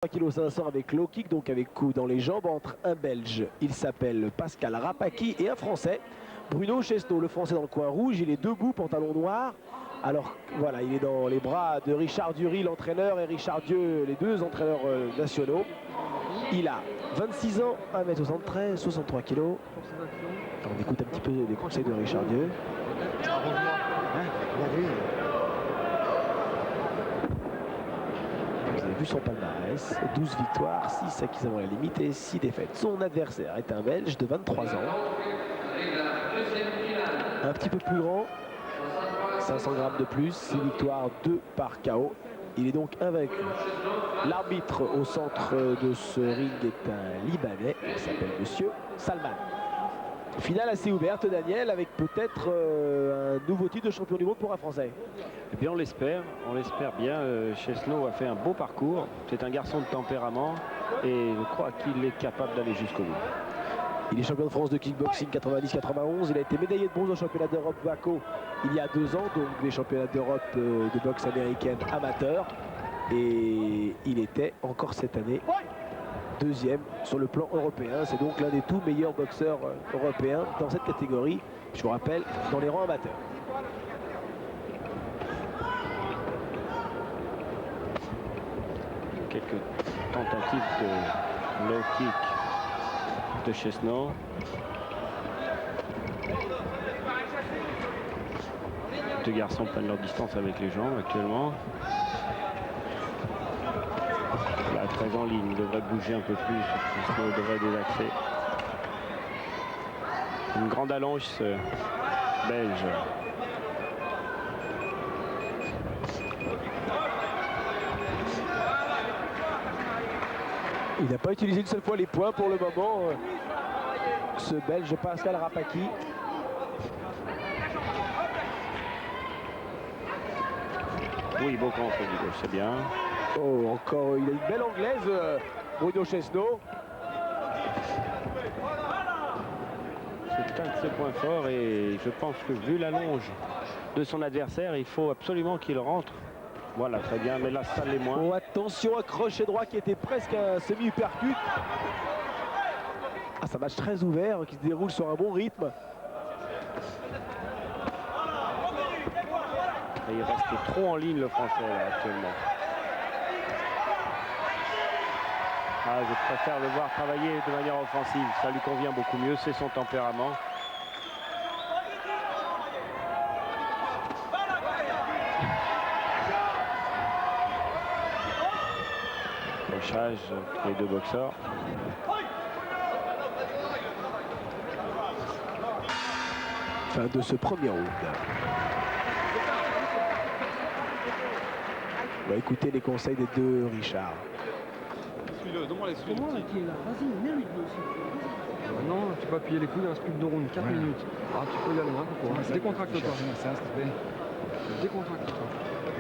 3,5 kg avec low kick, donc avec coup dans les jambes, entre un Belge, il s'appelle Pascal Rapaki, et un Français, Bruno Chesneau. Le Français dans le coin rouge, il est debout, pantalon noir. Alors voilà, il est dans les bras de Richard Dury, l'entraîneur, et Richard Dieu, les deux entraîneurs nationaux. Il a 26 ans, 1m73, 63 kg. On écoute un petit peu les conseils de Richard Dieu. Vous avez vu son palmarès, 12 victoires, 6 acquises avant la limite et 6 défaites. Son adversaire est un Belge de 23 ans. Un petit peu plus grand, 500 grammes de plus, 6 victoires, 2 par KO. Il est donc invaincu. L'arbitre au centre de ce ring est un Libanais, il s'appelle Monsieur Salman. Finale assez ouverte, Daniel, avec peut-être un nouveau titre de champion du monde pour un Français. Eh bien, on l'espère bien. Chesneau a fait un beau parcours. C'est un garçon de tempérament et je crois qu'il est capable d'aller jusqu'au bout. Il est champion de France de kickboxing 90-91. Il a été médaillé de bronze au championnat d'Europe VACO il y a 2 ans, donc les championnats d'Europe de boxe américaine amateur. Et il était encore cette année deuxième sur le plan européen. C'est donc l'un des tout meilleurs boxeurs européens dans cette catégorie. Je vous rappelle, dans les rangs amateurs. Quelques tentatives de low kick de Chesneau. Deux garçons prennent leur distance avec les jambes actuellement. Là, très en ligne, il devrait bouger un peu plus. Chesneau devrait délaxer. Une grande allonge, ce Belge. Il n'a pas utilisé une seule fois les poings pour le moment, ce Belge Pascal Rapaki. Oui, beau contre du gauche, c'est bien. Oh, encore, il a une belle anglaise, Bruno Chesneau. C'est un de ses points forts et je pense que vu l'allonge de son adversaire, il faut absolument qu'il rentre. Voilà, très bien, mais là, ça l'est moins. Oh, attention, un crochet droit qui était presque un semi-uppercut. Ah, c'est un match très ouvert qui se déroule sur un bon rythme. Et il reste trop en ligne, le Français, là, actuellement. Ah, je préfère le voir travailler de manière offensive. Ça lui convient beaucoup mieux, c'est son tempérament. Accrochage, les deux boxeurs. Fin de ce premier round. On va écouter les conseils des deux Richard. Suis-le, donne-moi les suites. Vas-y, mets-lui aussi. Non, tu peux appuyer les coudes, il reste plus que 2 rounds, 4 minutes. Ah, tu peux y aller, hein, décontracte-toi. Décontracte-toi.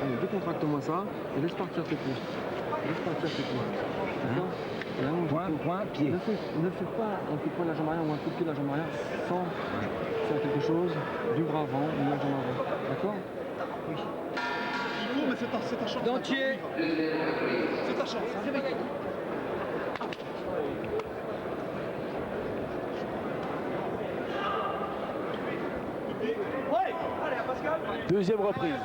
Allez, décontracte-moi ça et laisse partir tes pieds. D'accord. Point, pied. Ne fais pas un coup de poing de la jambe arrière ou un coup de pied de la jambe arrière sans faire quelque chose du bras avant ou de la jambe avant. D'accord? Oui. Il faut, mais c'est ta chance. Dentier. C'est ta chance. Deuxième reprise.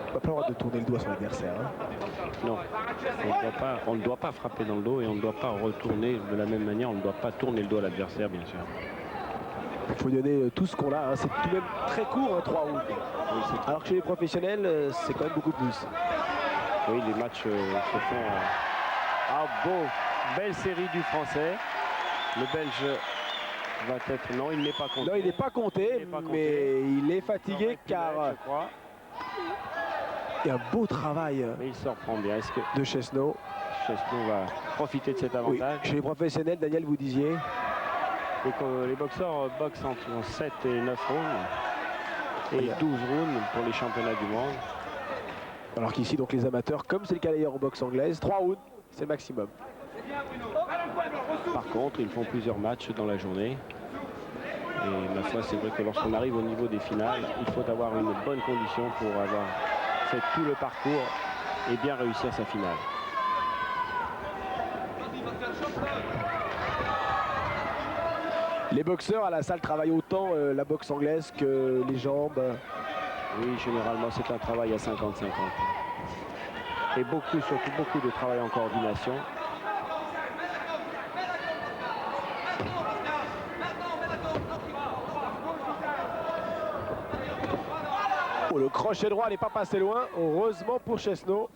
On n'a pas le droit de tourner le doigt sur l'adversaire. Non, on ne doit pas frapper dans le dos et on ne doit pas retourner de la même manière. On ne doit pas tourner le dos à l'adversaire, bien sûr. Il faut donner tout ce qu'on a. C'est tout de même très court, 3 rounds. Oui, alors que chez les professionnels, c'est quand même beaucoup plus. Oui, les matchs se font... Ah, beau, belle série du Français. Le Belge va être... Non, il n'est pas compté. Non, il n'est pas compté, mais il est fatigué car... Je crois. Il y a un beau travail mais il se reprend bien. Est-ce que de Chesneau. Chesneau va profiter de cet avantage? Oui. Chez les professionnels, Daniel, vous disiez... Les boxeurs boxent entre 7 et 9 rounds et 12 rounds pour les championnats du monde. Alors qu'ici, donc les amateurs, comme c'est le cas d'ailleurs en boxe anglaise, 3 rounds, c'est le maximum. rencontres, ils font plusieurs matchs dans la journée. Et ma foi, c'est vrai que lorsqu'on arrive au niveau des finales, il faut avoir une bonne condition pour avoir fait tout le parcours et bien réussir sa finale. Les boxeurs à la salle travaillent autant la boxe anglaise que les jambes. Oui, généralement, c'est un travail à 50-50. Et beaucoup, surtout beaucoup de travail en coordination. Oh, le crochet droit n'est pas passé loin, heureusement pour Chesneau.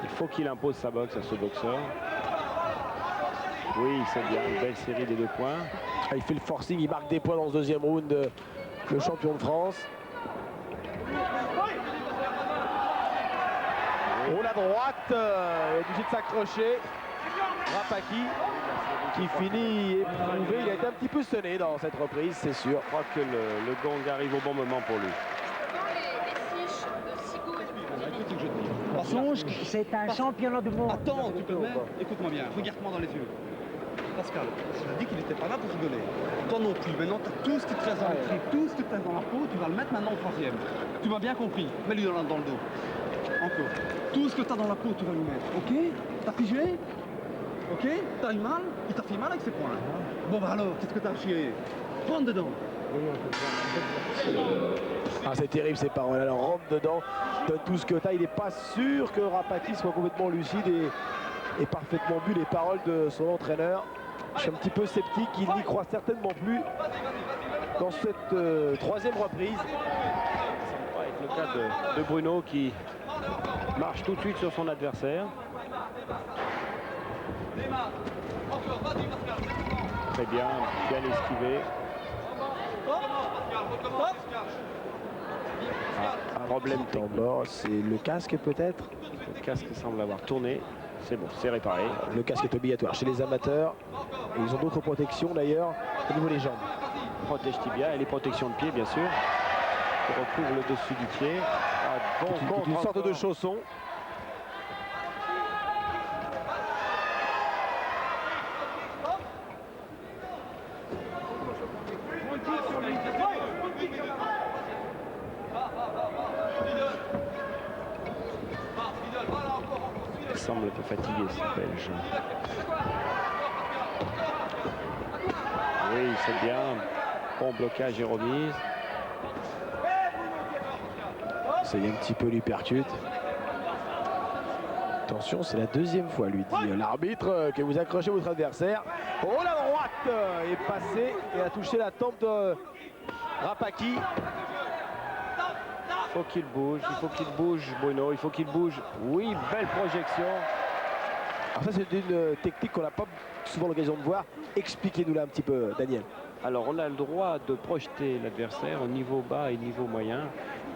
Il faut qu'il impose sa boxe à ce boxeur. Oui, c'est bien, une belle série des 2 points. Ah, il fait le forcing, il marque des points dans ce deuxième round, le champion de France. Oh, la droite, il est obligé de s'accrocher. Rapaki qui finit éprouvé, il a été un petit peu sonné dans cette reprise, c'est sûr. Je crois que le gong arrive au bon moment pour lui. C'est un championnat du monde. Attends, tu peux même. Écoute-moi bien, regarde-moi dans les yeux. Pascal, je t'ai dit qu'il n'était pas là pour rigoler. Toi non plus. Maintenant, tu as tout ce qui te reste dans le trip, tout ce que tu as dans la peau, tu vas le mettre maintenant au 3e. Tu m'as bien compris. Mets-lui dans le dos. Encore. Tout ce que tu as dans la peau, tu vas lui mettre. Ok? T'as figé? Ok? T'as eu mal? Il t'a fait mal avec ses poings. Bon, bah alors, qu'est-ce que t'as chié? Prends dedans. Ah, c'est terrible ces paroles, alors rentre dedans, donne tout ce que t'as. Il n'est pas sûr que Rapaki soit complètement lucide et parfaitement bu les paroles de son entraîneur. Je suis un petit peu sceptique, il n'y croit certainement plus dans cette 3e reprise. Ça va être le cas de Bruno qui marche tout de suite sur son adversaire. Très bien, bien esquivé. Problème Tambor, c'est le casque peut-être? Le casque semble avoir tourné. C'est bon, c'est réparé. Le casque est obligatoire chez les amateurs. Et ils ont d'autres protections d'ailleurs au niveau des jambes. Protège tibia et les protections de pied bien sûr. Qui recouvrent le dessus du pied. Ah, bon, Une sorte de chausson. Il semble un peu fatigué ce Belge. Oui, c'est bien. Bon blocage et remise. C'est un petit peu l'hypercute. Attention, c'est la 2e fois, lui dit l'arbitre, que vous accrochez votre adversaire. Oh, la droite est passée et a touché la tempe de Rapaki. Il faut qu'il bouge, Bruno, il faut qu'il bouge. Oui, belle projection. Alors ça, c'est une technique qu'on n'a pas souvent l'occasion de voir. Expliquez-nous-la un petit peu, Daniel. Alors, on a le droit de projeter l'adversaire au niveau bas et niveau moyen.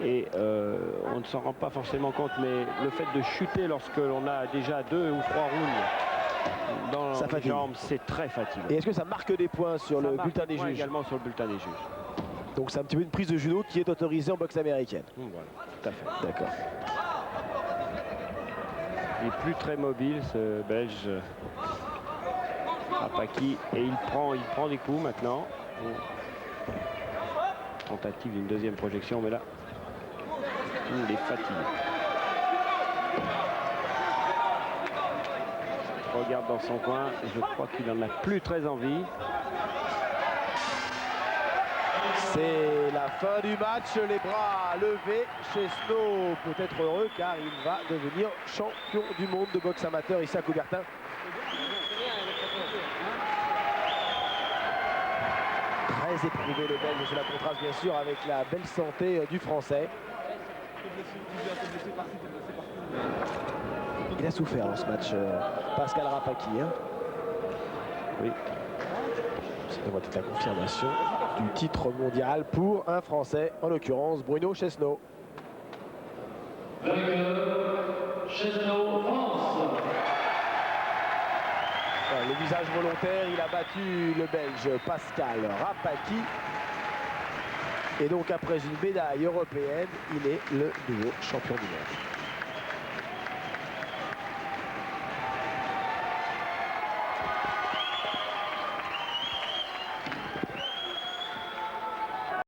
Et on ne s'en rend pas forcément compte, mais le fait de chuter lorsque l'on a déjà 2 ou 3 rounds dans les jambes, c'est très fatigant. Et est-ce que ça marque des points sur le bulletin des juges? Également sur le bulletin des juges. Donc c'est un petit peu une prise de judo qui est autorisée en boxe américaine. Voilà, tout à fait. D'accord. Il est plus très mobile, ce Belge Rapaki, et il prend des coups maintenant. Tentative d'une 2e projection, mais là, il est fatigué. Regarde dans son coin, je crois qu'il en a plus très envie. C'est la fin du match, les bras levés. Chesneau peut être heureux car il va devenir champion du monde de boxe amateur ici à Coubertin. Très éprouvé le Belge, c'est la contraste bien sûr avec la belle santé du Français. Il a souffert dans ce match, Pascal Rapaki. Hein. Oui. Ça devrait être la confirmation du titre mondial pour un Français, en l'occurrence Bruno Chesneau. Chesneau, France. Le visage volontaire, il a battu le Belge Pascal Rapaki. Et donc après une médaille européenne, il est le nouveau champion du monde.